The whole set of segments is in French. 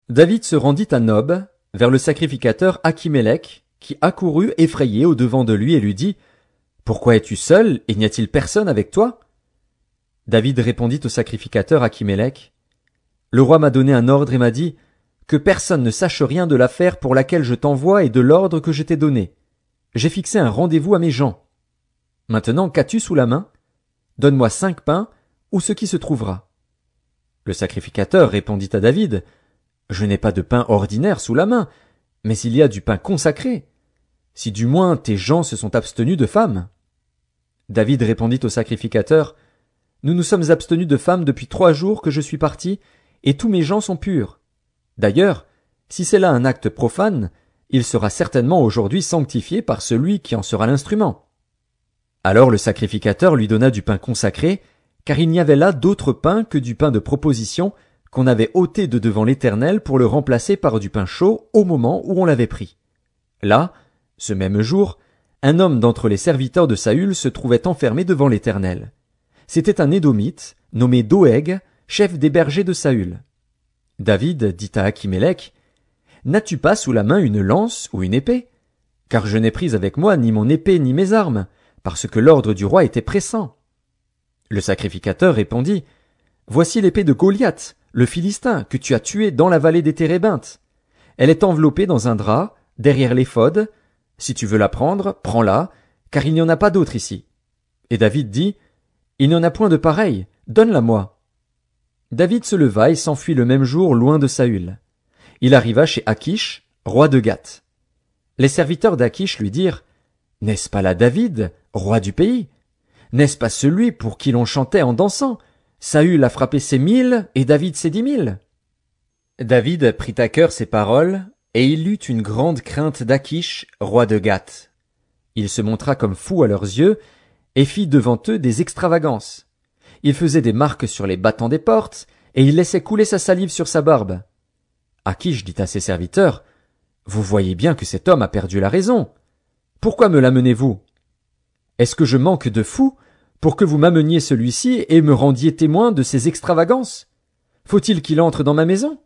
David se rendit à Nob, vers le sacrificateur Achimélec, qui accourut effrayé au-devant de lui et lui dit « Pourquoi es-tu seul, et n'y a-t-il personne avec toi ?» David répondit au sacrificateur Achimélec « Le roi m'a donné un ordre et m'a dit « Que personne ne sache rien de l'affaire pour laquelle je t'envoie et de l'ordre que je t'ai donné. J'ai fixé un rendez-vous à mes gens. Maintenant, qu'as-tu sous la main? Donne-moi 5 pains, ou ce qui se trouvera. » Le sacrificateur répondit à David « Je n'ai pas de pain ordinaire sous la main, mais il y a du pain consacré. Si du moins tes gens se sont abstenus de femmes. » David répondit au sacrificateur « Nous nous sommes abstenus de femmes depuis 3 jours que je suis parti, et tous mes gens sont purs. D'ailleurs, si c'est là un acte profane, il sera certainement aujourd'hui sanctifié par celui qui en sera l'instrument. » Alors le sacrificateur lui donna du pain consacré, car il n'y avait là d'autre pain que du pain de proposition qu'on avait ôté de devant l'Éternel pour le remplacer par du pain chaud au moment où on l'avait pris. Là, ce même jour, un homme d'entre les serviteurs de Saül se trouvait enfermé devant l'Éternel. C'était un Édomite, nommé Doeg, chef des bergers de Saül. David dit à Achimélec, « N'as-tu pas sous la main une lance ou une épée? Car je n'ai pris avec moi ni mon épée ni mes armes, parce que l'ordre du roi était pressant. » Le sacrificateur répondit, « Voici l'épée de Goliath, le Philistin, que tu as tué dans la vallée des Térébintes. Elle est enveloppée dans un drap, derrière l'éphod. Si tu veux la prendre, prends-la, car il n'y en a pas d'autre ici. » Et David dit, « Il n'y en a point de pareil, donne-la-moi. » David se leva et s'enfuit le même jour loin de Saül. Il arriva chez Achish, roi de Gath. Les serviteurs d'Achish lui dirent, « N'est-ce pas là David, roi du pays? N'est-ce pas celui pour qui l'on chantait en dansant? Saül a frappé ses 1000 et David ses 10 000. » David prit à cœur ces paroles, et il eut une grande crainte d'Achish, roi de Gath. Il se montra comme fou à leurs yeux, et fit devant eux des extravagances. Il faisait des marques sur les battants des portes, et il laissait couler sa salive sur sa barbe. Achish dit à ses serviteurs, « Vous voyez bien que cet homme a perdu la raison. Pourquoi me l'amenez-vous? Est-ce que je manque de fou pour que vous m'ameniez celui-ci et me rendiez témoin de ses extravagances? Faut-il qu'il entre dans ma maison? »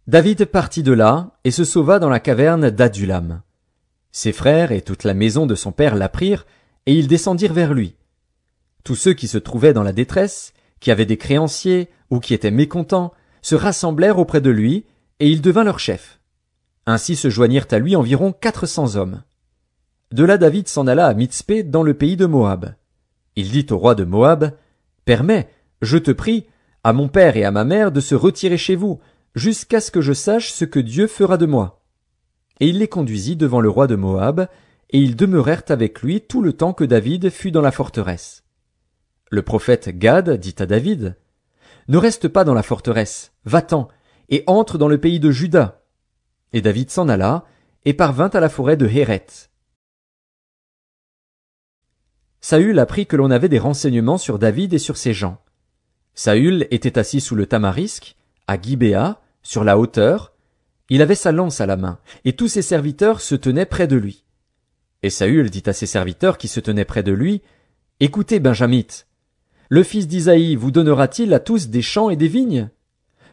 David partit de là et se sauva dans la caverne d'Adulam. Ses frères et toute la maison de son père l'apprirent, et ils descendirent vers lui. Tous ceux qui se trouvaient dans la détresse, qui avaient des créanciers ou qui étaient mécontents, se rassemblèrent auprès de lui, et il devint leur chef. Ainsi se joignirent à lui environ 400 hommes. De là David s'en alla à Mitzpé dans le pays de Moab. Il dit au roi de Moab, « Permets, je te prie, à mon père et à ma mère de se retirer chez vous, jusqu'à ce que je sache ce que Dieu fera de moi. » Et il les conduisit devant le roi de Moab, et ils demeurèrent avec lui tout le temps que David fut dans la forteresse. Le prophète Gad dit à David, « Ne reste pas dans la forteresse, va-t'en, et entre dans le pays de Juda. » Et David s'en alla, et parvint à la forêt de Héret. Saül apprit que l'on avait des renseignements sur David et sur ses gens. Saül était assis sous le tamarisque, à Gibéa, sur la hauteur. Il avait sa lance à la main, et tous ses serviteurs se tenaient près de lui. Et Saül dit à ses serviteurs qui se tenaient près de lui, « Écoutez, Benjamites, le fils d'Isaïe vous donnera-t-il à tous des champs et des vignes?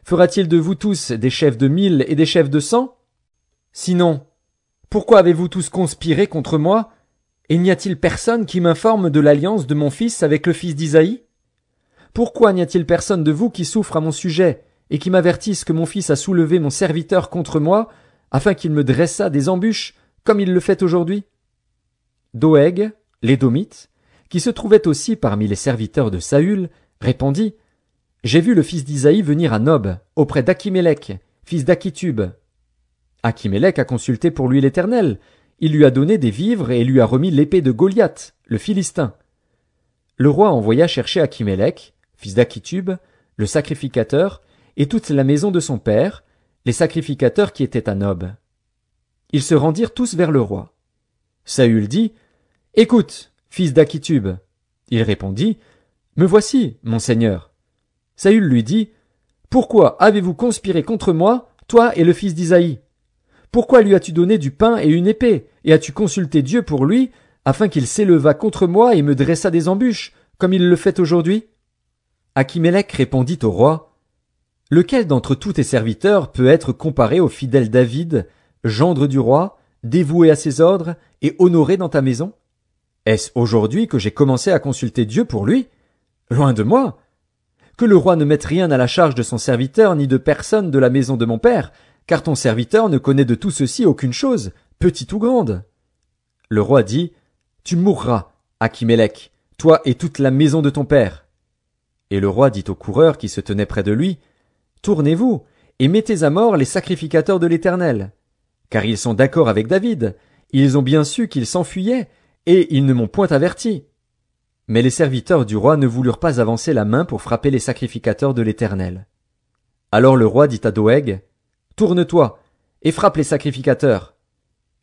Fera-t-il de vous tous des chefs de 1000 et des chefs de 100? Sinon, pourquoi avez-vous tous conspiré contre moi? Et n'y a-t-il personne qui m'informe de l'alliance de mon fils avec le fils d'Isaïe? Pourquoi n'y a-t-il personne de vous qui souffre à mon sujet et qui m'avertisse que mon fils a soulevé mon serviteur contre moi, afin qu'il me dressât des embûches, comme il le fait aujourd'hui? » Doeg, l'Édomite, qui se trouvait aussi parmi les serviteurs de Saül, répondit, « J'ai vu le fils d'Isaïe venir à Nob, auprès d'Achimélec, fils d'Achitub. Achimélec a consulté pour lui l'Éternel, il lui a donné des vivres et lui a remis l'épée de Goliath, le Philistin. » Le roi envoya chercher Achimélec, fils d'Achitub, le sacrificateur, et toute la maison de son père, les sacrificateurs qui étaient à Nob. Ils se rendirent tous vers le roi. Saül dit, « Écoute, fils d'Achitub. » Il répondit, « Me voici, mon seigneur. » Saül lui dit, « Pourquoi avez-vous conspiré contre moi, toi et le fils d'Isaïe? Pourquoi lui as-tu donné du pain et une épée, et as-tu consulté Dieu pour lui, afin qu'il s'élevât contre moi et me dressât des embûches, comme il le fait aujourd'hui? » Achimélec répondit au roi, « Lequel d'entre tous tes serviteurs peut être comparé au fidèle David, gendre du roi, dévoué à ses ordres et honoré dans ta maison? Est-ce aujourd'hui que j'ai commencé à consulter Dieu pour lui? Loin de moi! Que le roi ne mette rien à la charge de son serviteur ni de personne de la maison de mon père, car ton serviteur ne connaît de tout ceci aucune chose, petite ou grande. Le roi dit, Tu mourras, Achimélec, toi et toute la maison de ton père. Et le roi dit aux coureurs qui se tenaient près de lui, Tournez-vous, et mettez à mort les sacrificateurs de l'Éternel. Car ils sont d'accord avec David, ils ont bien su qu'il s'enfuyait, et ils ne m'ont point averti. Mais les serviteurs du roi ne voulurent pas avancer la main pour frapper les sacrificateurs de l'Éternel. Alors le roi dit à Doeg, Tourne-toi, et frappe les sacrificateurs.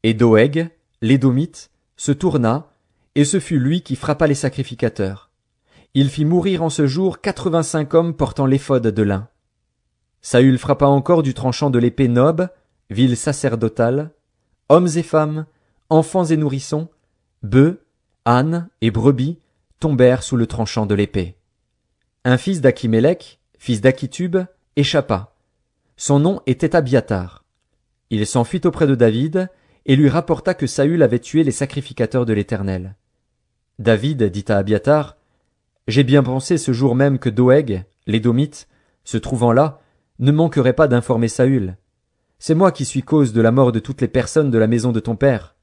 Et Doeg, l'Édomite, se tourna, et ce fut lui qui frappa les sacrificateurs. Il fit mourir en ce jour 85 hommes portant l'éphod de lin. Saül frappa encore du tranchant de l'épée Nob, ville sacerdotale, hommes et femmes, enfants et nourrissons, bœufs, ânes et brebis tombèrent sous le tranchant de l'épée. Un fils d'Achimélec, fils d'Achitub, échappa. Son nom était Abiatar. Il s'enfuit auprès de David et lui rapporta que Saül avait tué les sacrificateurs de l'Éternel. David dit à Abiatar, J'ai bien pensé ce jour même que Doeg, l'Édomite, se trouvant là, ne manquerait pas d'informer Saül. C'est moi qui suis cause de la mort de toutes les personnes de la maison de ton père.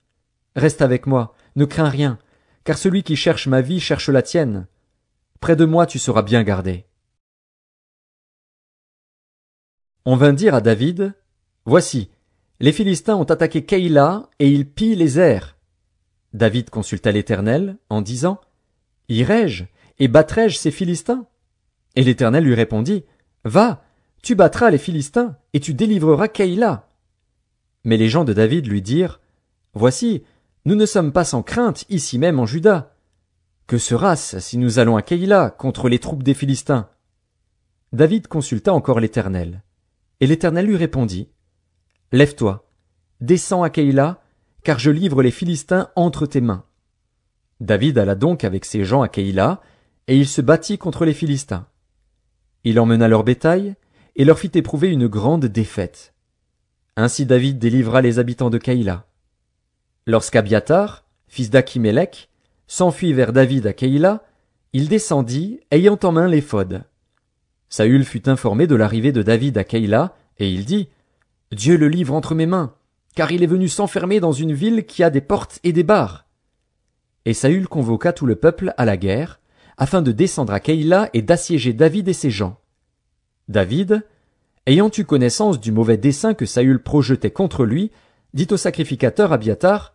Reste avec moi, ne crains rien, car celui qui cherche ma vie cherche la tienne. Près de moi tu seras bien gardé. On vint dire à David, Voici, les Philistins ont attaqué Keïla et ils pillent les airs. David consulta l'Éternel en disant, Irai-je et battrai-je ces Philistins? Et l'Éternel lui répondit, Va, tu battras les Philistins et tu délivreras Keïla. Mais les gens de David lui dirent, Voici, nous ne sommes pas sans crainte ici même en Juda. Que sera-ce si nous allons à Keïla contre les troupes des Philistins? David consulta encore l'Éternel. Et l'Éternel lui répondit, Lève-toi, descends à Keïla, car je livre les Philistins entre tes mains. David alla donc avec ses gens à Keïla, et il se battit contre les Philistins. Il emmena leur bétail, et leur fit éprouver une grande défaite. Ainsi David délivra les habitants de Keïla. Lorsqu'Abiatar, fils d'Achimélec, s'enfuit vers David à Keïla, il descendit, ayant en main l'éphod. Saül fut informé de l'arrivée de David à Keïla, et il dit, Dieu le livre entre mes mains, car il est venu s'enfermer dans une ville qui a des portes et des barres. Et Saül convoqua tout le peuple à la guerre, afin de descendre à Keïla et d'assiéger David et ses gens. David, ayant eu connaissance du mauvais dessein que Saül projetait contre lui, dit au sacrificateur Abiatar,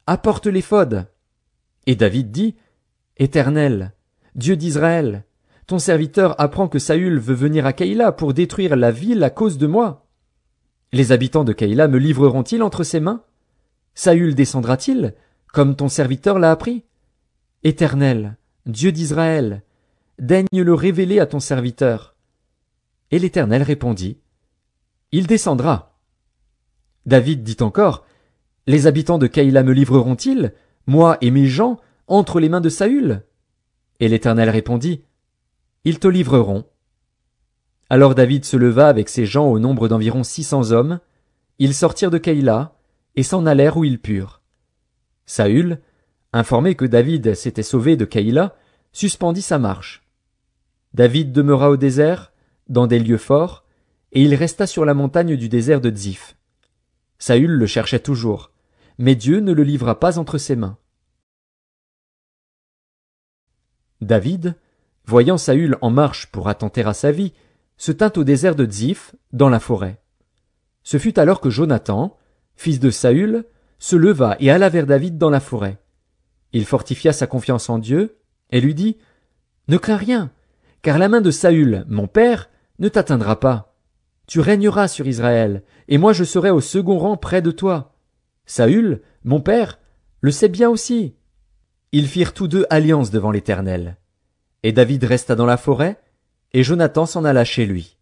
Apporte l'éphod. Et David dit, Éternel, Dieu d'Israël, ton serviteur apprend que Saül veut venir à Keïla pour détruire la ville à cause de moi. Les habitants de Keïla me livreront-ils entre ses mains? Saül descendra-t-il, comme ton serviteur l'a appris? Éternel, Dieu d'Israël, daigne le révéler à ton serviteur. Et l'Éternel répondit, Il descendra. David dit encore, Les habitants de Keïla me livreront-ils, moi et mes gens, entre les mains de Saül? Et l'Éternel répondit, Ils te livreront. Alors David se leva avec ses gens au nombre d'environ 600 hommes, ils sortirent de Keïla, et s'en allèrent où ils purent. Saül, informé que David s'était sauvé de Keïla, suspendit sa marche. David demeura au désert, dans des lieux forts, et il resta sur la montagne du désert de Ziph. Saül le cherchait toujours, mais Dieu ne le livra pas entre ses mains. David, voyant Saül en marche pour attenter à sa vie, se tint au désert de Ziph, dans la forêt. Ce fut alors que Jonathan, fils de Saül, se leva et alla vers David dans la forêt. Il fortifia sa confiance en Dieu, et lui dit, Ne crains rien, car la main de Saül, mon père, ne t'atteindra pas. Tu régneras sur Israël, et moi je serai au second rang près de toi. Saül, mon père, le sait bien aussi. Ils firent tous deux alliance devant l'Éternel. Et David resta dans la forêt, et Jonathan s'en alla chez lui.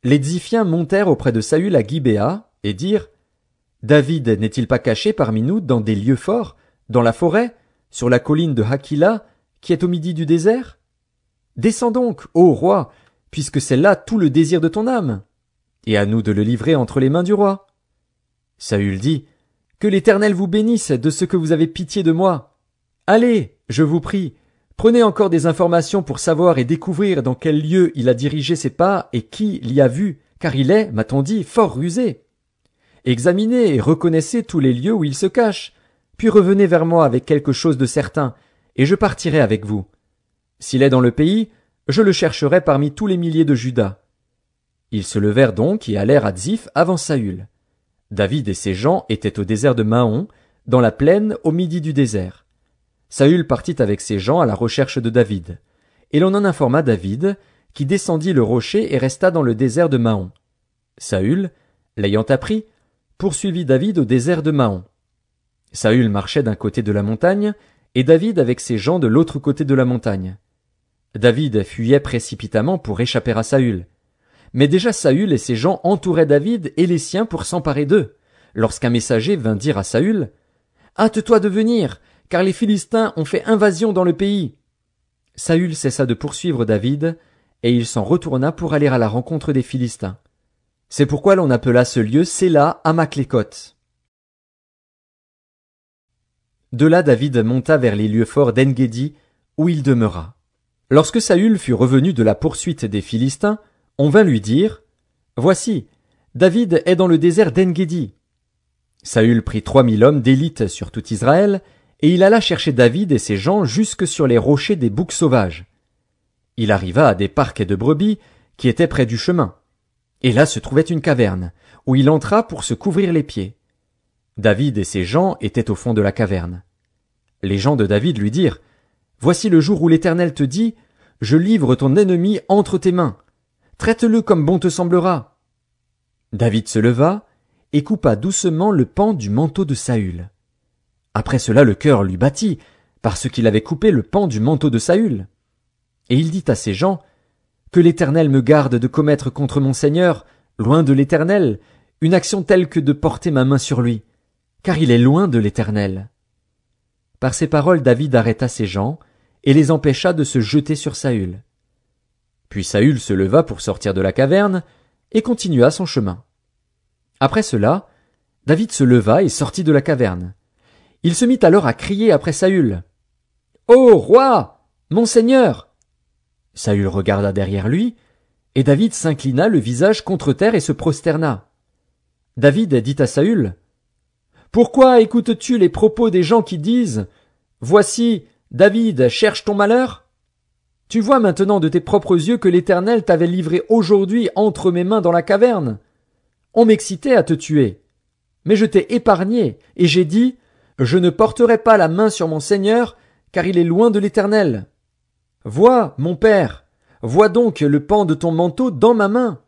Les Ziphiens montèrent auprès de Saül à Gibéa, et dirent, David n'est-il pas caché parmi nous dans des lieux forts, dans la forêt, sur la colline de Hakila, qui est au midi du désert? Descends donc, ô roi, puisque c'est là tout le désir de ton âme, et à nous de le livrer entre les mains du roi. Saül dit, que l'Éternel vous bénisse de ce que vous avez pitié de moi. Allez, je vous prie, prenez encore des informations pour savoir et découvrir dans quel lieu il a dirigé ses pas et qui l'y a vu, car il est, m'a-t-on dit, fort rusé. Examinez et reconnaissez tous les lieux où il se cache, puis revenez vers moi avec quelque chose de certain, et je partirai avec vous. S'il est dans le pays, je le chercherai parmi tous les milliers de Juda. Ils se levèrent donc et allèrent à Ziph avant Saül. David et ses gens étaient au désert de Maon, dans la plaine au midi du désert. Saül partit avec ses gens à la recherche de David. Et l'on en informa David, qui descendit le rocher et resta dans le désert de Maon. Saül, l'ayant appris, poursuivit David au désert de Maon. Saül marchait d'un côté de la montagne, et David avec ses gens de l'autre côté de la montagne. David fuyait précipitamment pour échapper à Saül. Mais déjà Saül et ses gens entouraient David et les siens pour s'emparer d'eux, lorsqu'un messager vint dire à Saül, « Hâte-toi de venir, car les Philistins ont fait invasion dans le pays. » Saül cessa de poursuivre David, et il s'en retourna pour aller à la rencontre des Philistins. C'est pourquoi l'on appela ce lieu Séla à Maklécoth. De là David monta vers les lieux forts d'En-Guédi, où il demeura. Lorsque Saül fut revenu de la poursuite des Philistins, on vint lui dire, « Voici, David est dans le désert d'En-Guédi. » Saül prit 3000 hommes d'élite sur tout Israël, et il alla chercher David et ses gens jusque sur les rochers des boucs sauvages. Il arriva à des parquets de brebis qui étaient près du chemin. Et là se trouvait une caverne, où il entra pour se couvrir les pieds. David et ses gens étaient au fond de la caverne. Les gens de David lui dirent, « Voici le jour où l'Éternel te dit, je livre ton ennemi entre tes mains. Traite-le comme bon te semblera. » David se leva et coupa doucement le pan du manteau de Saül. Après cela le cœur lui battit, parce qu'il avait coupé le pan du manteau de Saül. Et il dit à ses gens, « Que l'Éternel me garde de commettre contre mon Seigneur, loin de l'Éternel, une action telle que de porter ma main sur lui, car il est loin de l'Éternel. » Par ces paroles David arrêta ses gens, et les empêcha de se jeter sur Saül. Puis Saül se leva pour sortir de la caverne, et continua son chemin. Après cela, David se leva et sortit de la caverne. Il se mit alors à crier après Saül. « Ô roi! Mon Seigneur! » Saül regarda derrière lui, et David s'inclina le visage contre terre et se prosterna. David dit à Saül, « Pourquoi écoutes-tu les propos des gens qui disent « Voici, David cherche ton malheur » ? Tu vois maintenant de tes propres yeux que l'Éternel t'avait livré aujourd'hui entre mes mains dans la caverne. On m'excitait à te tuer. Mais je t'ai épargné, et j'ai dit, je ne porterai pas la main sur mon Seigneur, car il est loin de l'Éternel. Vois, mon père, vois donc le pan de ton manteau dans ma main.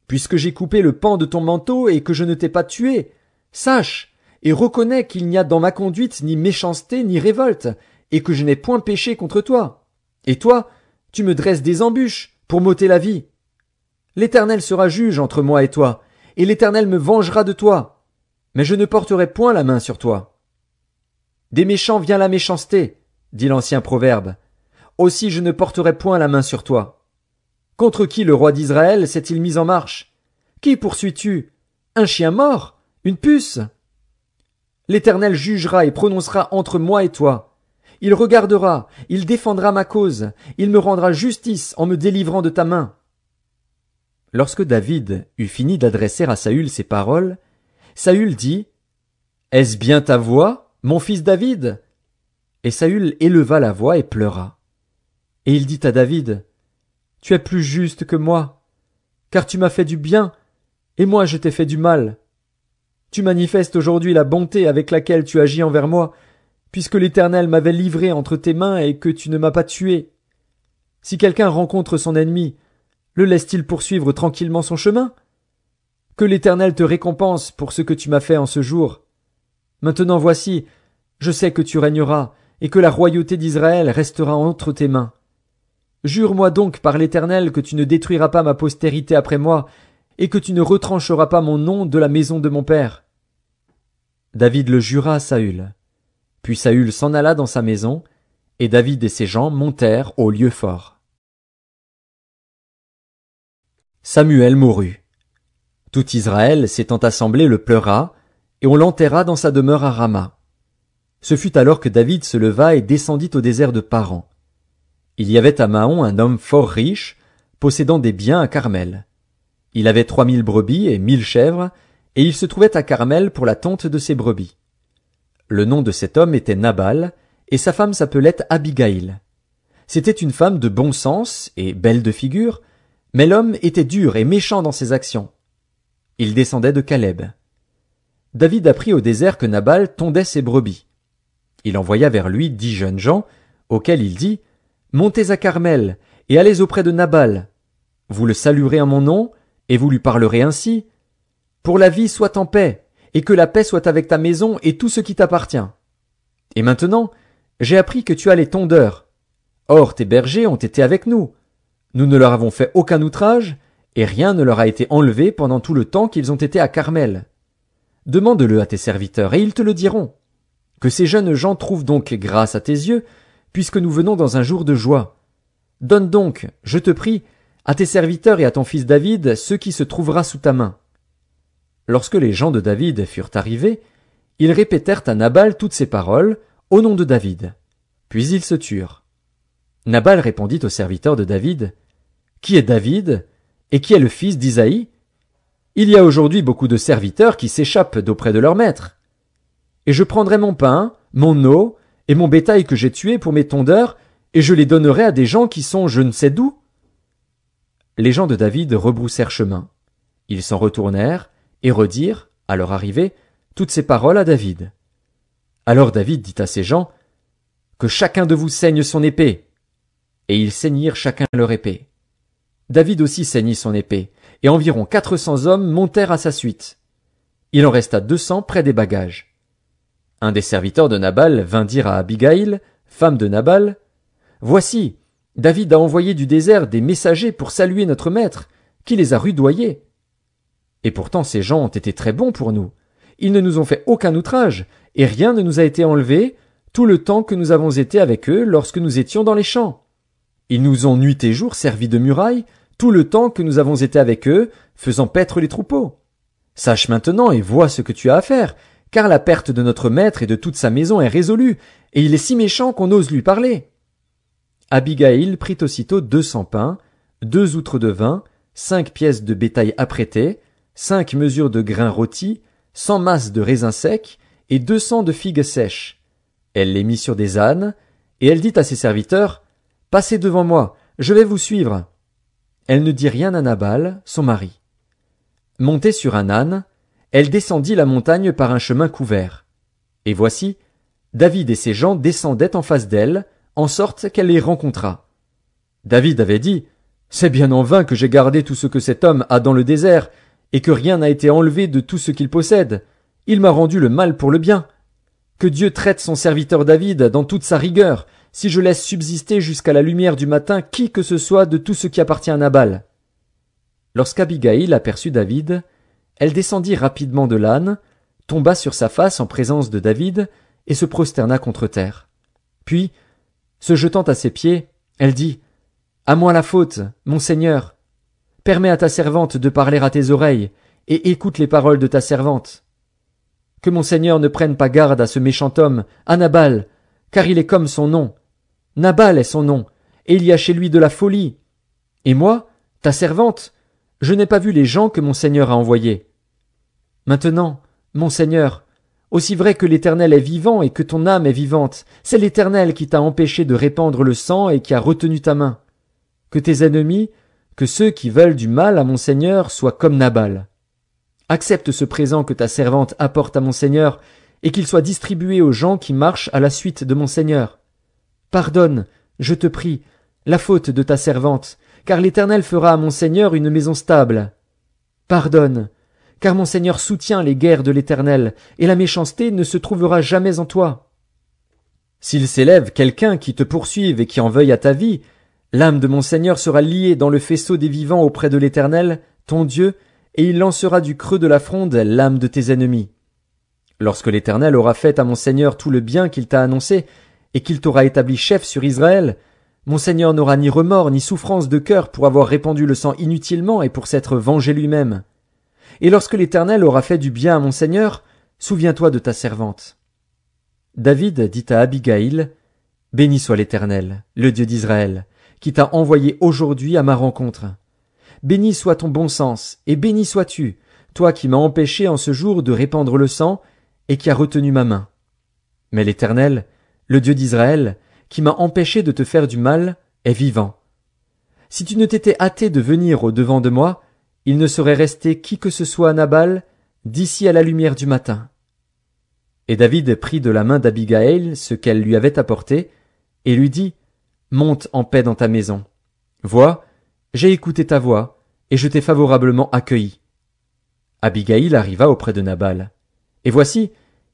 Puisque j'ai coupé le pan de ton manteau et que je ne t'ai pas tué, sache et reconnais qu'il n'y a dans ma conduite ni méchanceté ni révolte, et que je n'ai point péché contre toi. Et toi, tu me dresses des embûches pour m'ôter la vie. L'Éternel sera juge entre moi et toi, et l'Éternel me vengera de toi. Mais je ne porterai point la main sur toi. Des méchants vient la méchanceté, dit l'ancien proverbe. Aussi je ne porterai point la main sur toi. Contre qui le roi d'Israël s'est-il mis en marche? Qui poursuis-tu? Un chien mort? Une puce? L'Éternel jugera et prononcera entre moi et toi. Il regardera, il défendra ma cause, il me rendra justice en me délivrant de ta main. Lorsque David eut fini d'adresser à Saül ces paroles, Saül dit, « Est-ce bien ta voix, mon fils David ?» Et Saül éleva la voix et pleura. Et il dit à David, « Tu es plus juste que moi, car tu m'as fait du bien, et moi je t'ai fait du mal. Tu manifestes aujourd'hui la bonté avec laquelle tu agis envers moi, puisque l'Éternel m'avait livré entre tes mains et que tu ne m'as pas tué. Si quelqu'un rencontre son ennemi, le laisse-t-il poursuivre tranquillement son chemin? Que l'Éternel te récompense pour ce que tu m'as fait en ce jour. Maintenant voici, je sais que tu régneras, et que la royauté d'Israël restera entre tes mains. Jure-moi donc par l'Éternel que tu ne détruiras pas ma postérité après moi, et que tu ne retrancheras pas mon nom de la maison de mon père. » David le jura à Saül. Puis Saül s'en alla dans sa maison, et David et ses gens montèrent au lieu fort. Samuel mourut. Tout Israël s'étant assemblé le pleura, et on l'enterra dans sa demeure à Rama. Ce fut alors que David se leva et descendit au désert de Paran. Il y avait à Mahon un homme fort riche, possédant des biens à Carmel. Il avait 3000 brebis et 1000 chèvres, et il se trouvait à Carmel pour la tonte de ses brebis. Le nom de cet homme était Nabal, et sa femme s'appelait Abigaïl. C'était une femme de bon sens et belle de figure, mais l'homme était dur et méchant dans ses actions. Il descendait de Caleb. David apprit au désert que Nabal tondait ses brebis. Il envoya vers lui 10 jeunes gens, auxquels il dit « Montez à Carmel, et allez auprès de Nabal. Vous le saluerez en mon nom, et vous lui parlerez ainsi. Pour la vie soit en paix, et que la paix soit avec ta maison et tout ce qui t'appartient. Et maintenant, j'ai appris que tu as les tondeurs. Or tes bergers ont été avec nous. Nous ne leur avons fait aucun outrage, et rien ne leur a été enlevé pendant tout le temps qu'ils ont été à Carmel. Demande-le à tes serviteurs, et ils te le diront. Que ces jeunes gens trouvent donc grâce à tes yeux, puisque nous venons dans un jour de joie. Donne donc, je te prie, à tes serviteurs et à ton fils David ce qui se trouvera sous ta main. » Lorsque les gens de David furent arrivés, ils répétèrent à Nabal toutes ces paroles, au nom de David. Puis ils se turent. Nabal répondit aux serviteurs de David, « Qui est David, et qui est le fils d'Isaïe? Il y a aujourd'hui beaucoup de serviteurs qui s'échappent d'auprès de leur maître. Et je prendrai mon pain, mon eau, et mon bétail que j'ai tué pour mes tondeurs, et je les donnerai à des gens qui sont je ne sais d'où. » Les gens de David rebroussèrent chemin. Ils s'en retournèrent, et redirent, à leur arrivée, toutes ces paroles à David. Alors David dit à ses gens, « Que chacun de vous saigne son épée. » Et ils saignirent chacun leur épée. David aussi saignit son épée, et environ 400 hommes montèrent à sa suite. Il en resta 200 près des bagages. Un des serviteurs de Nabal vint dire à Abigaïl, femme de Nabal, « Voici, David a envoyé du désert des messagers pour saluer notre maître, qui les a rudoyés. Et pourtant ces gens ont été très bons pour nous. Ils ne nous ont fait aucun outrage, et rien ne nous a été enlevé, tout le temps que nous avons été avec eux lorsque nous étions dans les champs. Ils nous ont nuit et jour servi de muraille, tout le temps que nous avons été avec eux, faisant paître les troupeaux. Sache maintenant et vois ce que tu as à faire, car la perte de notre maître et de toute sa maison est résolue, et il est si méchant qu'on ose lui parler. » Abigaïl prit aussitôt 200 pains, 2 outres de vin, 5 pièces de bétail apprêtées, 5 mesures de grains rôtis, 100 masses de raisins secs et 200 de figues sèches. Elle les mit sur des ânes, et elle dit à ses serviteurs, « Passez devant moi, je vais vous suivre. » Elle ne dit rien à Nabal, son mari. Montée sur un âne, elle descendit la montagne par un chemin couvert. Et voici, David et ses gens descendaient en face d'elle, en sorte qu'elle les rencontra. David avait dit, « C'est bien en vain que j'ai gardé tout ce que cet homme a dans le désert, et que rien n'a été enlevé de tout ce qu'il possède. Il m'a rendu le mal pour le bien. Que Dieu traite son serviteur David dans toute sa rigueur, si je laisse subsister jusqu'à la lumière du matin qui que ce soit de tout ce qui appartient à Nabal. » Lorsqu'Abigaïl aperçut David, elle descendit rapidement de l'âne, tomba sur sa face en présence de David, et se prosterna contre terre. Puis, se jetant à ses pieds, elle dit, « À moi la faute, mon Seigneur. Permets à ta servante de parler à tes oreilles, et écoute les paroles de ta servante. Que mon Seigneur ne prenne pas garde à ce méchant homme, à Nabal, car il est comme son nom. Nabal est son nom, et il y a chez lui de la folie. Et moi, ta servante, je n'ai pas vu les gens que mon Seigneur a envoyés. Maintenant, mon Seigneur, aussi vrai que l'Éternel est vivant et que ton âme est vivante, c'est l'Éternel qui t'a empêché de répandre le sang et qui a retenu ta main. Que tes ennemis, que ceux qui veulent du mal à mon Seigneur soient comme Nabal. Accepte ce présent que ta servante apporte à mon Seigneur, et qu'il soit distribué aux gens qui marchent à la suite de mon Seigneur. Pardonne, je te prie, la faute de ta servante, car l'Éternel fera à mon Seigneur une maison stable. Pardonne, car mon Seigneur soutient les guerres de l'Éternel, et la méchanceté ne se trouvera jamais en toi. S'il s'élève quelqu'un qui te poursuive et qui en veuille à ta vie, l'âme de mon Seigneur sera liée dans le faisceau des vivants auprès de l'Éternel, ton Dieu, et il lancera du creux de la fronde l'âme de tes ennemis. Lorsque l'Éternel aura fait à mon Seigneur tout le bien qu'il t'a annoncé, et qu'il t'aura établi chef sur Israël, Mon Seigneur n'aura ni remords ni souffrance de cœur pour avoir répandu le sang inutilement et pour s'être vengé lui-même. Et lorsque l'Éternel aura fait du bien à mon Seigneur, souviens-toi de ta servante. » David dit à Abigaïl, « Béni soit l'Éternel, le Dieu d'Israël, qui t'a envoyé aujourd'hui à ma rencontre. Béni soit ton bon sens, et béni sois-tu, toi qui m'as empêché en ce jour de répandre le sang, et qui as retenu ma main. Mais l'Éternel, le Dieu d'Israël, qui m'a empêché de te faire du mal, est vivant. Si tu ne t'étais hâté de venir au devant de moi, il ne serait resté qui que ce soit à Nabal, d'ici à la lumière du matin. » Et David prit de la main d'Abigaïl ce qu'elle lui avait apporté, et lui dit, « Monte en paix dans ta maison. Vois, j'ai écouté ta voix, et je t'ai favorablement accueilli. » Abigaïl arriva auprès de Nabal. Et voici,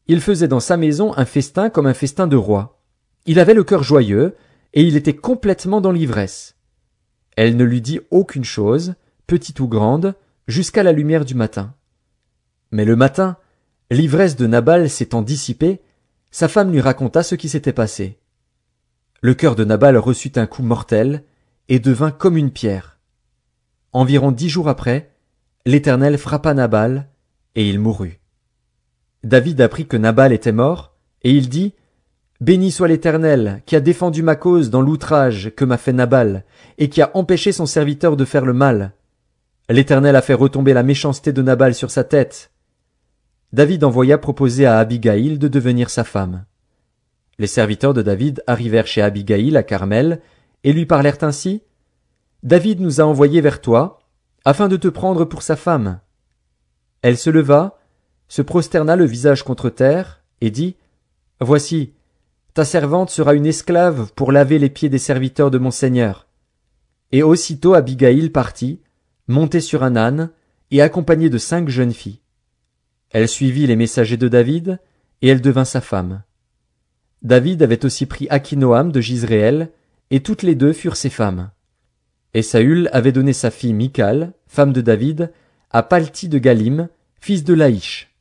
il faisait dans sa maison un festin comme un festin de roi. Il avait le cœur joyeux, et il était complètement dans l'ivresse. Elle ne lui dit aucune chose, petite ou grande, jusqu'à la lumière du matin. Mais le matin, l'ivresse de Nabal s'étant dissipée, sa femme lui raconta ce qui s'était passé. Le cœur de Nabal reçut un coup mortel, et devint comme une pierre. Environ 10 jours après, l'Éternel frappa Nabal, et il mourut. David apprit que Nabal était mort, et il dit, « Béni soit l'Éternel, qui a défendu ma cause dans l'outrage que m'a fait Nabal, et qui a empêché son serviteur de faire le mal. L'Éternel a fait retomber la méchanceté de Nabal sur sa tête. » David envoya proposer à Abigaïl de devenir sa femme. Les serviteurs de David arrivèrent chez Abigaïl à Carmel, et lui parlèrent ainsi, « David nous a envoyés vers toi, afin de te prendre pour sa femme. » Elle se leva, se prosterna le visage contre terre, et dit, « Voici, ta servante sera une esclave pour laver les pieds des serviteurs de mon Seigneur. » Et aussitôt Abigaïl partit, montée sur un âne, et accompagnée de 5 jeunes filles. Elle suivit les messagers de David, et elle devint sa femme. David avait aussi pris Akinoam de Jizréel, et toutes les 2 furent ses femmes. Et Saül avait donné sa fille Michal, femme de David, à Palti de Galim, fils de Laïch.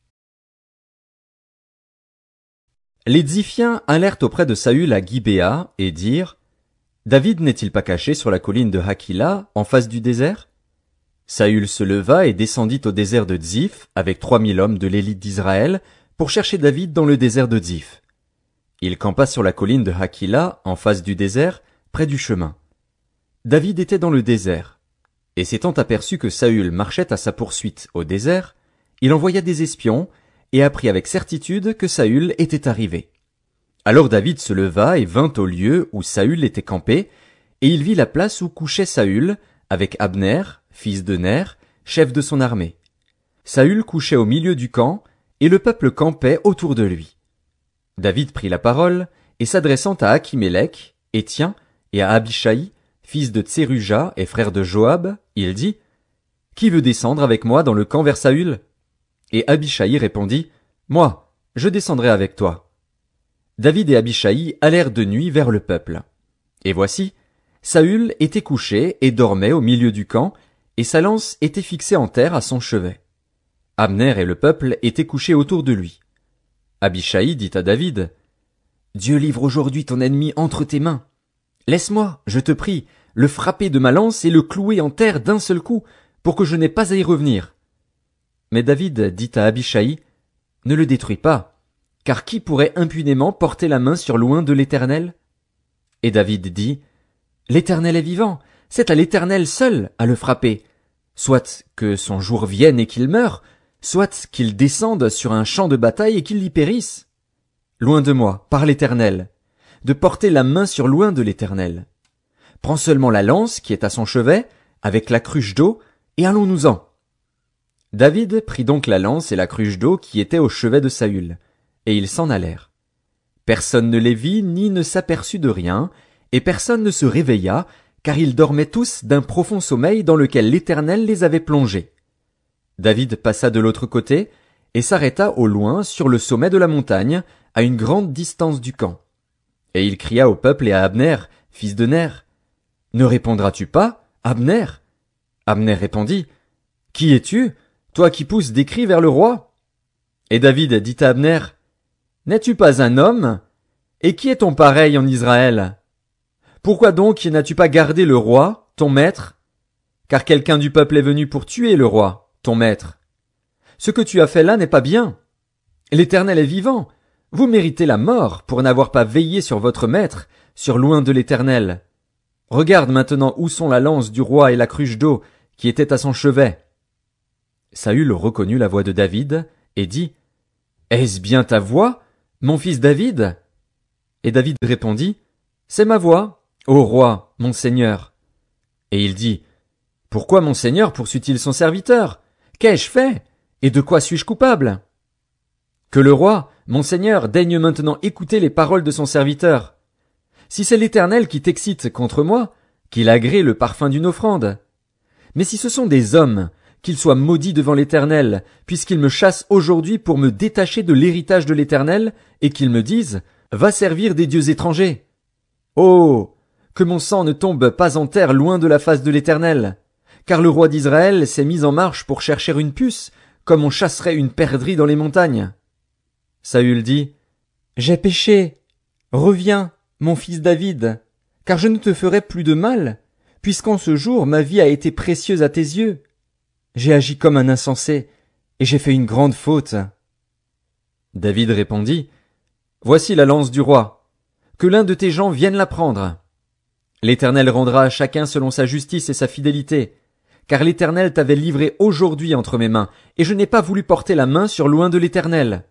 Les Ziphiens allèrent auprès de Saül à Gibéa et dirent, « David n'est-il pas caché sur la colline de Hakila, en face du désert ?» Saül se leva et descendit au désert de Ziph avec 3000 hommes de l'élite d'Israël pour chercher David dans le désert de Ziph. Il campa sur la colline de Hakila, en face du désert, près du chemin. David était dans le désert, et s'étant aperçu que Saül marchait à sa poursuite au désert, il envoya des espions et apprit avec certitude que Saül était arrivé. Alors David se leva et vint au lieu où Saül était campé, et il vit la place où couchait Saül, avec Abner, fils de Ner, chef de son armée. Saül couchait au milieu du camp, et le peuple campait autour de lui. David prit la parole, et s'adressant à Akimélec, Étien, et à Abishaï, fils de Tseruja et frère de Joab, il dit, « Qui veut descendre avec moi dans le camp vers Saül ?» Et Abishaï répondit, « Moi, je descendrai avec toi. » David et Abishaï allèrent de nuit vers le peuple. Et voici, Saül était couché et dormait au milieu du camp, et sa lance était fixée en terre à son chevet. Abner et le peuple étaient couchés autour de lui. Abishaï dit à David, « Dieu livre aujourd'hui ton ennemi entre tes mains. Laisse-moi, je te prie, le frapper de ma lance et le clouer en terre d'un seul coup, pour que je n'aie pas à y revenir. » Mais David dit à Abishaï, « Ne le détruis pas, car qui pourrait impunément porter la main sur l'oint de l'Éternel ?» Et David dit, « L'Éternel est vivant, c'est à l'Éternel seul à le frapper. Soit que son jour vienne et qu'il meure, soit qu'il descende sur un champ de bataille et qu'il y périsse. Loin de moi, par l'Éternel, de porter la main sur l'oint de l'Éternel. Prends seulement la lance qui est à son chevet, avec la cruche d'eau, et allons-nous-en. » David prit donc la lance et la cruche d'eau qui étaient au chevet de Saül, et ils s'en allèrent. Personne ne les vit ni ne s'aperçut de rien, et personne ne se réveilla, car ils dormaient tous d'un profond sommeil dans lequel l'Éternel les avait plongés. David passa de l'autre côté, et s'arrêta au loin sur le sommet de la montagne, à une grande distance du camp. Et il cria au peuple et à Abner, fils de Ner, « Ne répondras-tu pas, Abner ?» Abner répondit, « Qui es-tu, toi qui pousses des cris vers le roi ?» Et David dit à Abner, « N'es-tu pas un homme? Et qui est ton pareil en Israël? Pourquoi donc n'as-tu pas gardé le roi, ton maître? Car quelqu'un du peuple est venu pour tuer le roi, ton maître. Ce que tu as fait là n'est pas bien. L'Éternel est vivant. Vous méritez la mort pour n'avoir pas veillé sur votre maître, sur loin de l'Éternel. Regarde maintenant où sont la lance du roi et la cruche d'eau qui étaient à son chevet. Saül reconnut la voix de David et dit, Est-ce bien ta voix, mon fils David? Et David répondit, C'est ma voix, ô roi, mon seigneur. Et il dit, Pourquoi mon seigneur poursuit-il son serviteur? Qu'ai-je fait? Et de quoi suis-je coupable? Que le roi, mon seigneur, daigne maintenant écouter les paroles de son serviteur. Si c'est l'Éternel qui t'excite contre moi, qu'il agrée le parfum d'une offrande. Mais si ce sont des hommes, qu'ils soient maudits devant l'Éternel, puisqu'ils me chassent aujourd'hui pour me détacher de l'héritage de l'Éternel, et qu'ils me disent, Va servir des dieux étrangers. Oh! Que mon sang ne tombe pas en terre loin de la face de l'Éternel. Car le roi d'Israël s'est mis en marche pour chercher une puce, comme on chasserait une perdrix dans les montagnes. Saül dit, J'ai péché. Reviens, mon fils David, car je ne te ferai plus de mal, puisqu'en ce jour ma vie a été précieuse à tes yeux. J'ai agi comme un insensé, et j'ai fait une grande faute. David répondit, Voici la lance du roi. Que l'un de tes gens vienne la prendre. L'Éternel rendra à chacun selon sa justice et sa fidélité, car l'Éternel t'avait livré aujourd'hui entre mes mains, et je n'ai pas voulu porter la main sur loin de l'Éternel.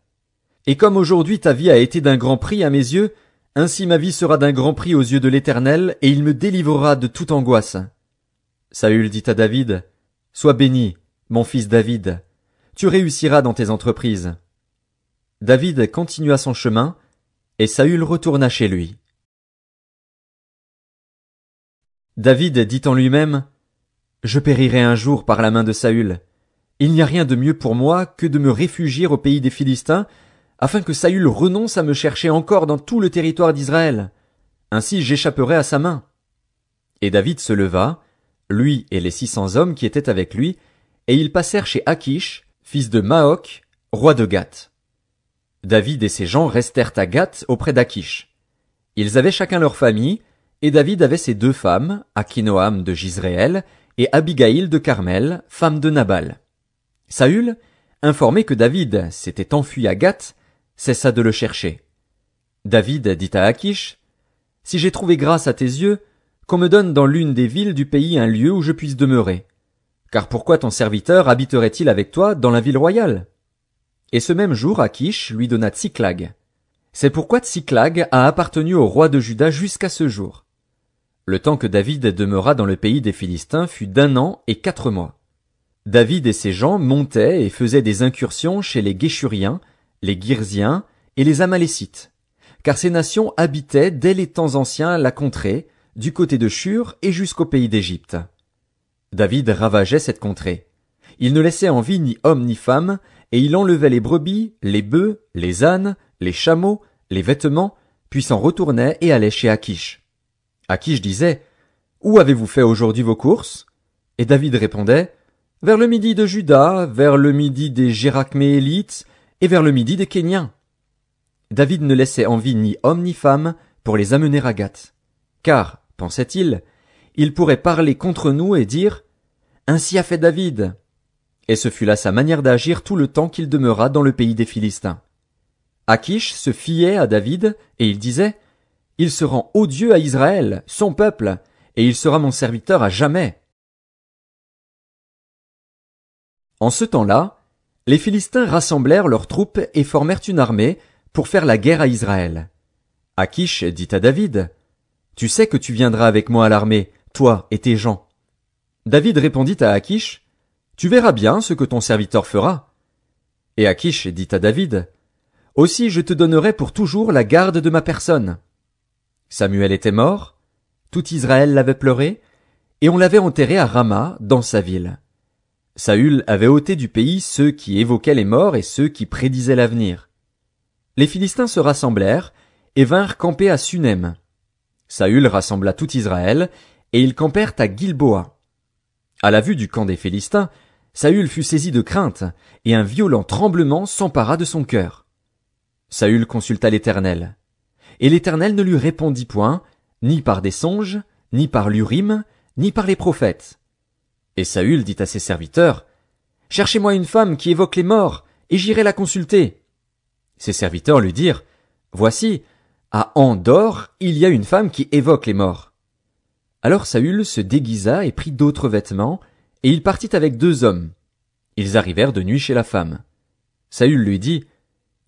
Et comme aujourd'hui ta vie a été d'un grand prix à mes yeux, ainsi ma vie sera d'un grand prix aux yeux de l'Éternel, et il me délivrera de toute angoisse. Saül dit à David, Sois béni, mon fils David, tu réussiras dans tes entreprises. David continua son chemin, et Saül retourna chez lui. David dit en lui-même, Je périrai un jour par la main de Saül. Il n'y a rien de mieux pour moi que de me réfugier au pays des Philistins, afin que Saül renonce à me chercher encore dans tout le territoire d'Israël. Ainsi j'échapperai à sa main. Et David se leva, lui et les 600 hommes qui étaient avec lui, et ils passèrent chez Achish, fils de Maoc, roi de Gath. David et ses gens restèrent à Gath auprès d'Achish. Ils avaient chacun leur famille, et David avait ses 2 femmes, Akinoam de Jizréel et Abigaïl de Carmel, femme de Nabal. Saül, informé que David s'était enfui à Gath, cessa de le chercher. David dit à Achish, Si j'ai trouvé grâce à tes yeux, qu'on me donne dans l'une des villes du pays un lieu où je puisse demeurer. Car pourquoi ton serviteur habiterait-il avec toi dans la ville royale? Et ce même jour, Achish lui donna Tsiklag. C'est pourquoi Tsiklag a appartenu au roi de Juda jusqu'à ce jour. Le temps que David demeura dans le pays des Philistins fut d'1 an et 4 mois. David et ses gens montaient et faisaient des incursions chez les Guéshuriens, les Girziens et les Amalécites, car ces nations habitaient dès les temps anciens la contrée, du côté de Shur et jusqu'au pays d'Égypte. David ravageait cette contrée. Il ne laissait en vie ni homme ni femme, et il enlevait les brebis, les bœufs, les ânes, les chameaux, les vêtements, puis s'en retournait et allait chez Achish. Achish disait, Où avez-vous fait aujourd'hui vos courses? Et David répondait, Vers le midi de Juda, vers le midi des Jérakméélites, et vers le midi des Kéniens. David ne laissait en vie ni homme ni femme pour les amener à Gath. Car, pensait-il, il pourrait parler contre nous et dire, Ainsi a fait David. Et ce fut là sa manière d'agir tout le temps qu'il demeura dans le pays des Philistins. Achish se fiait à David, et il disait, Il se rend odieux à Israël, son peuple, et il sera mon serviteur à jamais. En ce temps-là, les Philistins rassemblèrent leurs troupes et formèrent une armée pour faire la guerre à Israël. Achish dit à David, Tu sais que tu viendras avec moi à l'armée, toi et tes gens. David répondit à Achish, Tu verras bien ce que ton serviteur fera. Et Achish dit à David, Aussi je te donnerai pour toujours la garde de ma personne. Samuel était mort, tout Israël l'avait pleuré, et on l'avait enterré à Rama, dans sa ville. Saül avait ôté du pays ceux qui évoquaient les morts et ceux qui prédisaient l'avenir. Les Philistins se rassemblèrent et vinrent camper à Sunem. Saül rassembla tout Israël, et ils campèrent à Gilboa. À la vue du camp des Philistins, Saül fut saisi de crainte, et un violent tremblement s'empara de son cœur. Saül consulta l'Éternel. Et l'Éternel ne lui répondit point, ni par des songes, ni par l'Urim, ni par les prophètes. Et Saül dit à ses serviteurs, Cherchez-moi une femme qui évoque les morts, et j'irai la consulter. Ses serviteurs lui dirent, Voici, à Andor, il y a une femme qui évoque les morts. Alors Saül se déguisa et prit d'autres vêtements, et il partit avec 2 hommes. Ils arrivèrent de nuit chez la femme. Saül lui dit,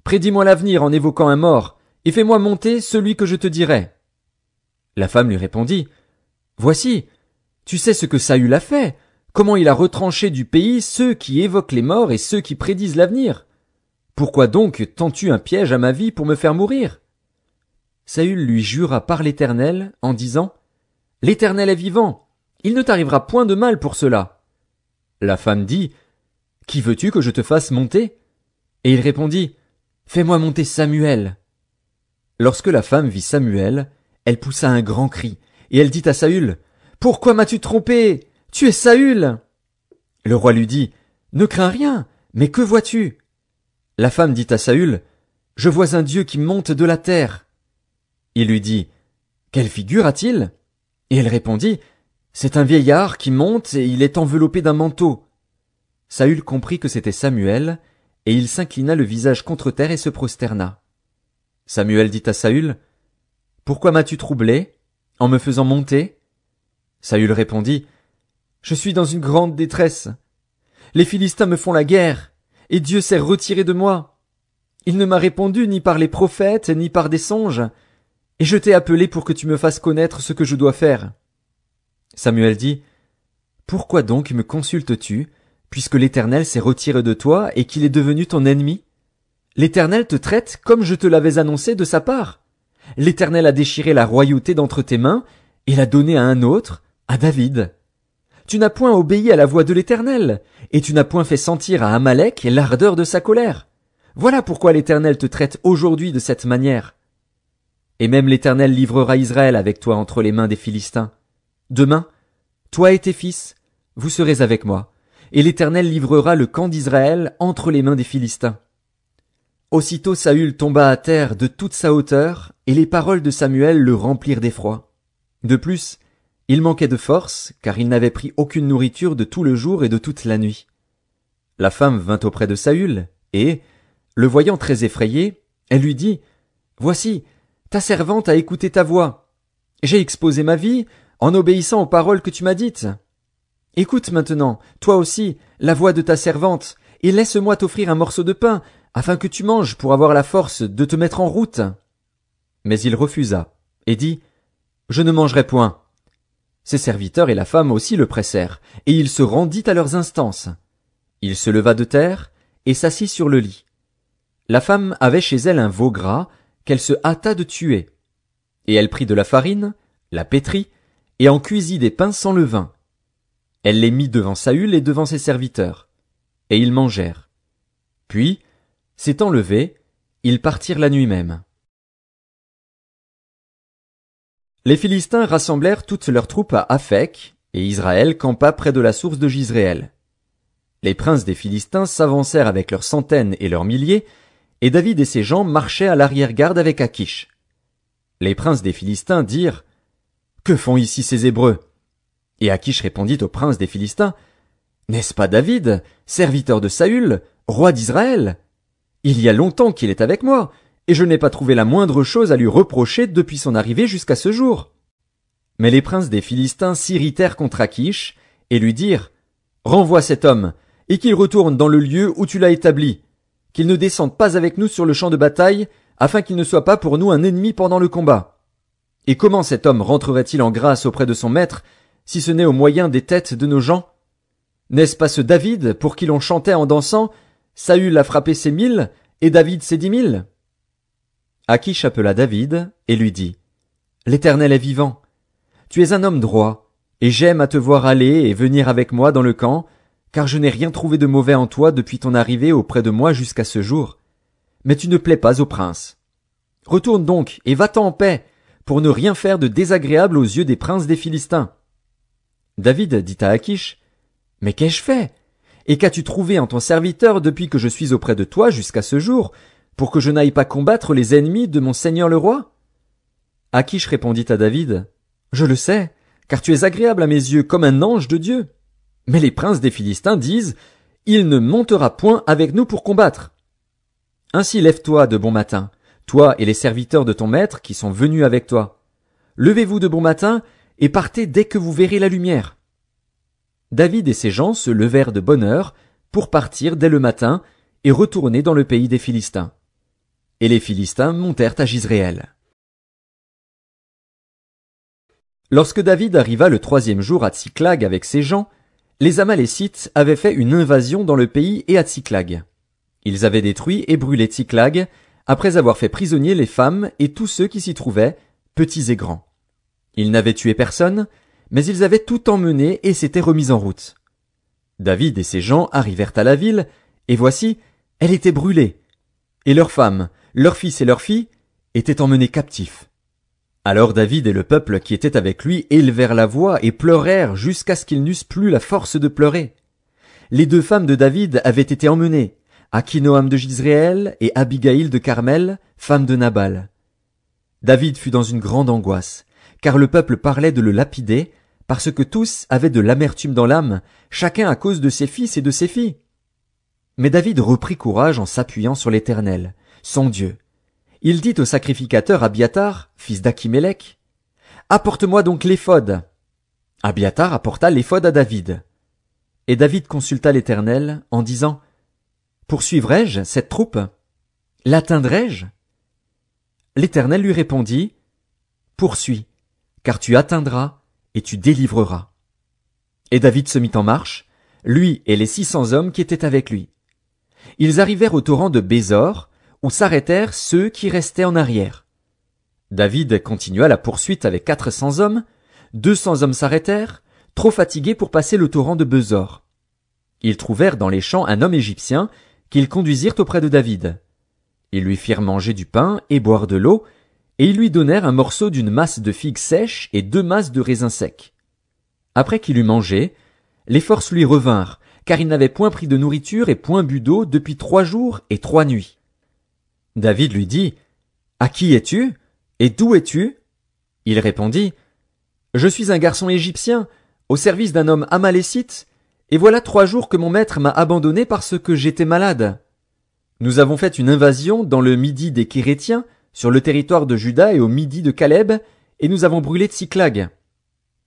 Prédis-moi l'avenir en évoquant un mort, et fais-moi monter celui que je te dirai. La femme lui répondit, Voici, tu sais ce que Saül a fait, comment il a retranché du pays ceux qui évoquent les morts et ceux qui prédisent l'avenir. Pourquoi donc tends-tu un piège à ma vie pour me faire mourir? Saül lui jura par l'Éternel en disant, L'Éternel est vivant, il ne t'arrivera point de mal pour cela. La femme dit, Qui veux-tu que je te fasse monter? Et il répondit, Fais-moi monter Samuel. Lorsque la femme vit Samuel, elle poussa un grand cri, et elle dit à Saül, Pourquoi m'as-tu trompé? Tu es Saül! Le roi lui dit, Ne crains rien, mais que vois-tu? La femme dit à Saül, Je vois un Dieu qui monte de la terre. Il lui dit, Quelle figure a-t-il? Et elle répondit, C'est un vieillard qui monte et il est enveloppé d'un manteau. Saül comprit que c'était Samuel, et il s'inclina le visage contre terre et se prosterna. Samuel dit à Saül, Pourquoi m'as-tu troublé, en me faisant monter? Saül répondit, Je suis dans une grande détresse. Les Philistins me font la guerre, et Dieu s'est retiré de moi. Il ne m'a répondu ni par les prophètes, ni par des songes, et je t'ai appelé pour que tu me fasses connaître ce que je dois faire. Samuel dit, Pourquoi donc me consultes-tu, puisque l'Éternel s'est retiré de toi et qu'il est devenu ton ennemi? L'Éternel te traite comme je te l'avais annoncé de sa part. L'Éternel a déchiré la royauté d'entre tes mains et l'a donnée à un autre, à David. Tu n'as point obéi à la voix de l'Éternel, et tu n'as point fait sentir à Amalek l'ardeur de sa colère. Voilà pourquoi l'Éternel te traite aujourd'hui de cette manière. Et même l'Éternel livrera Israël avec toi entre les mains des Philistins. Demain, toi et tes fils, vous serez avec moi, et l'Éternel livrera le camp d'Israël entre les mains des Philistins. Aussitôt Saül tomba à terre de toute sa hauteur, et les paroles de Samuel le remplirent d'effroi. De plus, il manquait de force, car il n'avait pris aucune nourriture de tout le jour et de toute la nuit. La femme vint auprès de Saül, et, le voyant très effrayé, elle lui dit, Voici, ta servante a écouté ta voix. J'ai exposé ma vie en obéissant aux paroles que tu m'as dites. Écoute maintenant, toi aussi, la voix de ta servante, et laisse-moi t'offrir un morceau de pain, afin que tu manges pour avoir la force de te mettre en route. Mais il refusa, et dit, Je ne mangerai point. Ses serviteurs et la femme aussi le pressèrent, et il se rendit à leurs instances. Il se leva de terre, et s'assit sur le lit. La femme avait chez elle un veau gras, qu'elle se hâta de tuer. Et elle prit de la farine, la pétrit, et en cuisit des pains sans levain. Elle les mit devant Saül et devant ses serviteurs. Et ils mangèrent. Puis, s'étant levés, ils partirent la nuit même. Les Philistins rassemblèrent toutes leurs troupes à Aphek, et Israël campa près de la source de Jizréel. Les princes des Philistins s'avancèrent avec leurs centaines et leurs milliers, et David et ses gens marchaient à l'arrière-garde avec Akish. Les princes des Philistins dirent, Que font ici ces Hébreux? Et Akish répondit aux princes des Philistins, N'est-ce pas David, serviteur de Saül, roi d'Israël? Il y a longtemps qu'il est avec moi, et je n'ai pas trouvé la moindre chose à lui reprocher depuis son arrivée jusqu'à ce jour. Mais les princes des Philistins s'irritèrent contre Akish, et lui dirent, Renvoie cet homme, et qu'il retourne dans le lieu où tu l'as établi, qu'il ne descende pas avec nous sur le champ de bataille, afin qu'il ne soit pas pour nous un ennemi pendant le combat. Et comment cet homme rentrerait-il en grâce auprès de son maître, si ce n'est au moyen des têtes de nos gens? N'est-ce pas ce David pour qui l'on chantait en dansant, Saül a frappé ses 1000, et David ses 10 000? Akish appela David, et lui dit, L'Éternel est vivant. Tu es un homme droit, et j'aime à te voir aller et venir avec moi dans le camp, car je n'ai rien trouvé de mauvais en toi depuis ton arrivée auprès de moi jusqu'à ce jour. Mais tu ne plais pas au prince. Retourne donc, et va-t'en en paix, pour ne rien faire de désagréable aux yeux des princes des Philistins. David dit à Akish, Mais qu'ai-je fait? Et qu'as-tu trouvé en ton serviteur depuis que je suis auprès de toi jusqu'à ce jour, pour que je n'aille pas combattre les ennemis de mon seigneur le roi? Achish répondit à David, « Je le sais, car tu es agréable à mes yeux comme un ange de Dieu. Mais les princes des Philistins disent, il ne montera point avec nous pour combattre. Ainsi lève-toi de bon matin, toi et les serviteurs de ton maître qui sont venus avec toi. Levez-vous de bon matin et partez dès que vous verrez la lumière. » David et ses gens se levèrent de bonne heure pour partir dès le matin et retourner dans le pays des Philistins. Et les Philistins montèrent à Jizréel. Lorsque David arriva le 3e jour à Tsiklag avec ses gens, les Amalécites avaient fait une invasion dans le pays et à Tsiklag. Ils avaient détruit et brûlé Tsiklag, après avoir fait prisonniers les femmes et tous ceux qui s'y trouvaient, petits et grands. Ils n'avaient tué personne, mais ils avaient tout emmené et s'étaient remis en route. David et ses gens arrivèrent à la ville, et voici, elle était brûlée, et leurs femmes, leurs fils et leurs filles étaient emmenés captifs. Alors David et le peuple qui était avec lui élevèrent la voix et pleurèrent jusqu'à ce qu'ils n'eussent plus la force de pleurer. Les 2 femmes de David avaient été emmenées, Akinoam de Jizréel et Abigaïl de Carmel, femme de Nabal. David fut dans une grande angoisse, car le peuple parlait de le lapider, parce que tous avaient de l'amertume dans l'âme, chacun à cause de ses fils et de ses filles. Mais David reprit courage en s'appuyant sur l'Éternel, son Dieu. Il dit au sacrificateur Abiathar, fils d'Achimélec, « Apporte-moi donc l'éphod. » Abiathar apporta l'éphod à David. Et David consulta l'Éternel en disant, « Poursuivrai-je cette troupe? L'atteindrai-je » L'Éternel lui répondit, « Poursuis, car tu atteindras et tu délivreras. » Et David se mit en marche, lui et les 600 hommes qui étaient avec lui. Ils arrivèrent au torrent de Bézor, où s'arrêtèrent ceux qui restaient en arrière. David continua la poursuite avec 400 hommes, 200 hommes s'arrêtèrent, trop fatigués pour passer le torrent de Bézor. Ils trouvèrent dans les champs un homme égyptien qu'ils conduisirent auprès de David. Ils lui firent manger du pain et boire de l'eau, et ils lui donnèrent un morceau d'une masse de figues sèches et 2 masses de raisins secs. Après qu'il eut mangé, les forces lui revinrent, car il n'avait point pris de nourriture et point bu d'eau depuis 3 jours et 3 nuits. David lui dit, « À qui es-tu? Et d'où es-tu? » Il répondit, « Je suis un garçon égyptien, au service d'un homme amalécite, et voilà 3 jours que mon maître m'a abandonné parce que j'étais malade. Nous avons fait une invasion dans le midi des Kérétiens, sur le territoire de Juda et au midi de Caleb, et nous avons brûlé Tsiklag. »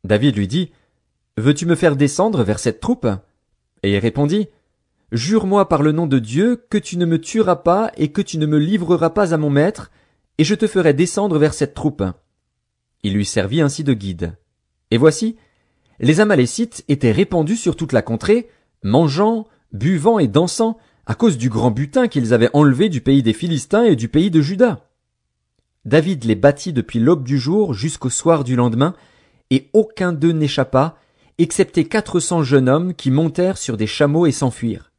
David lui dit, « Veux-tu me faire descendre vers cette troupe? » Et il répondit, « Jure-moi par le nom de Dieu que tu ne me tueras pas et que tu ne me livreras pas à mon maître, et je te ferai descendre vers cette troupe. » Il lui servit ainsi de guide. Et voici, les Amalécites étaient répandus sur toute la contrée, mangeant, buvant et dansant, à cause du grand butin qu'ils avaient enlevé du pays des Philistins et du pays de Juda. David les battit depuis l'aube du jour jusqu'au soir du lendemain, et aucun d'eux n'échappa, excepté 400 jeunes hommes qui montèrent sur des chameaux et s'enfuirent.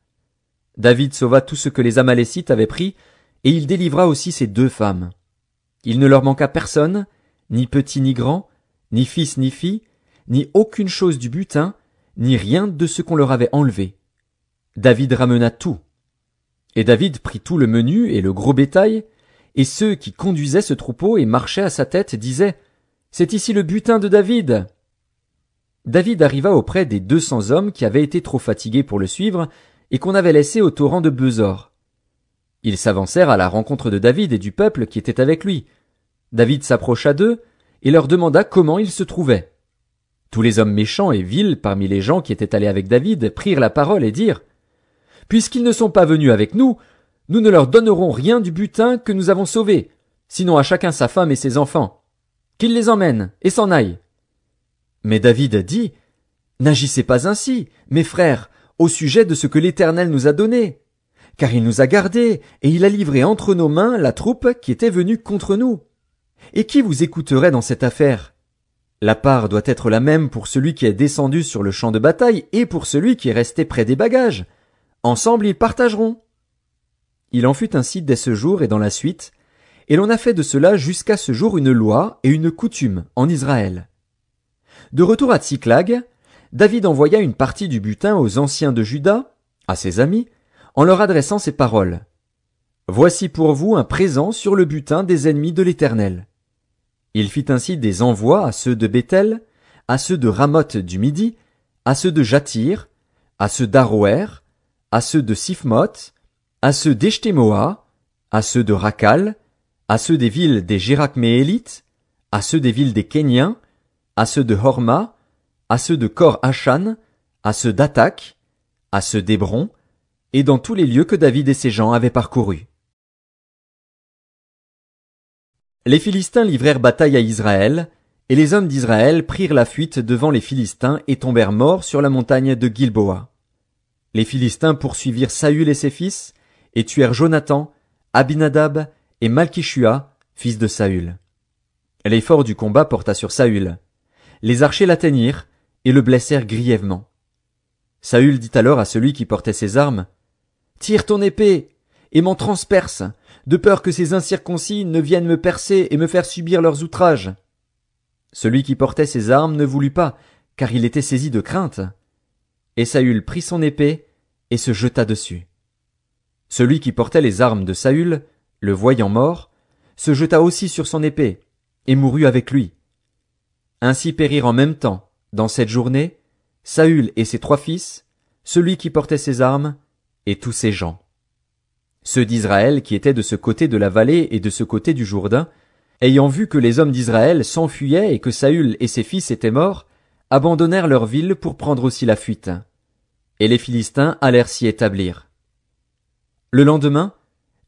David sauva tout ce que les Amalécites avaient pris, et il délivra aussi ses 2 femmes. Il ne leur manqua personne, ni petit ni grand, ni fils ni fille, ni aucune chose du butin, ni rien de ce qu'on leur avait enlevé. David ramena tout. Et David prit tout le menu et le gros bétail, et ceux qui conduisaient ce troupeau et marchaient à sa tête disaient, « C'est ici le butin de David. » David arriva auprès des 200 hommes qui avaient été trop fatigués pour le suivre et qu'on avait laissés au torrent de Bézor. Ils s'avancèrent à la rencontre de David et du peuple qui était avec lui. David s'approcha d'eux et leur demanda comment ils se trouvaient. Tous les hommes méchants et vils parmi les gens qui étaient allés avec David prirent la parole et dirent, « Puisqu'ils ne sont pas venus avec nous, nous ne leur donnerons rien du butin que nous avons sauvé, sinon à chacun sa femme et ses enfants. Qu'ils les emmènent et s'en aillent. » Mais David dit, « N'agissez pas ainsi, mes frères, au sujet de ce que l'Éternel nous a donné, car il nous a gardés, et il a livré entre nos mains la troupe qui était venue contre nous. Et qui vous écouterait dans cette affaire? La part doit être la même pour celui qui est descendu sur le champ de bataille et pour celui qui est resté près des bagages. Ensemble ils partageront. » Il en fut ainsi dès ce jour et dans la suite, et l'on a fait de cela jusqu'à ce jour une loi et une coutume en Israël. De retour à Tsiklag, David envoya une partie du butin aux anciens de Juda, à ses amis, en leur adressant ces paroles. « Voici pour vous un présent sur le butin des ennemis de l'Éternel. » Il fit ainsi des envois à ceux de Béthel, à ceux de Ramoth du Midi, à ceux de Jatir, à ceux d'Aroer, à ceux de Siphmoth, à ceux d'Eshtemoa, à ceux de Rakal, à ceux des villes des Jérakméélites, à ceux des villes des Kéniens, à ceux de Horma, à ceux de Kor-Achan, à ceux d'Atak, à ceux d'Hébron, et dans tous les lieux que David et ses gens avaient parcourus. Les Philistins livrèrent bataille à Israël, et les hommes d'Israël prirent la fuite devant les Philistins et tombèrent morts sur la montagne de Gilboa. Les Philistins poursuivirent Saül et ses fils, et tuèrent Jonathan, Abinadab et Malkishua, fils de Saül. L'effort du combat porta sur Saül. Les archers l'atteignirent, et le blessèrent grièvement. Saül dit alors à celui qui portait ses armes, « Tire ton épée, et m'en transperce, de peur que ces incirconcis ne viennent me percer et me faire subir leurs outrages. » Celui qui portait ses armes ne voulut pas, car il était saisi de crainte. Et Saül prit son épée et se jeta dessus. Celui qui portait les armes de Saül, le voyant mort, se jeta aussi sur son épée, et mourut avec lui. Ainsi périrent en même temps, dans cette journée, Saül et ses 3 fils, celui qui portait ses armes, et tous ses gens. Ceux d'Israël qui étaient de ce côté de la vallée et de ce côté du Jourdain, ayant vu que les hommes d'Israël s'enfuyaient et que Saül et ses fils étaient morts, abandonnèrent leur ville pour prendre aussi la fuite. Et les Philistins allèrent s'y établir. Le lendemain,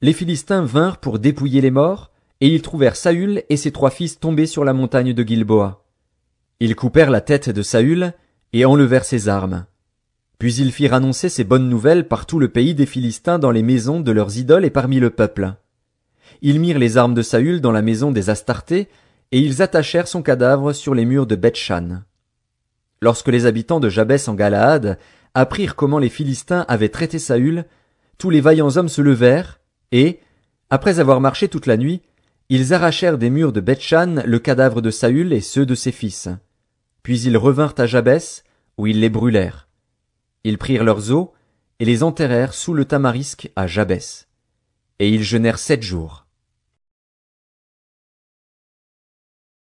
les Philistins vinrent pour dépouiller les morts, et ils trouvèrent Saül et ses 3 fils tombés sur la montagne de Gilboa. Ils coupèrent la tête de Saül et enlevèrent ses armes. Puis ils firent annoncer ces bonnes nouvelles par tout le pays des Philistins dans les maisons de leurs idoles et parmi le peuple. Ils mirent les armes de Saül dans la maison des Astartés, et ils attachèrent son cadavre sur les murs de Beth-Shan. Lorsque les habitants de Jabès en Galaad apprirent comment les Philistins avaient traité Saül, tous les vaillants hommes se levèrent, et, après avoir marché toute la nuit, ils arrachèrent des murs de Beth-Shan le cadavre de Saül et ceux de ses fils. Puis ils revinrent à Jabès, où ils les brûlèrent. Ils prirent leurs os et les enterrèrent sous le tamarisk à Jabès. Et ils jeûnèrent 7 jours.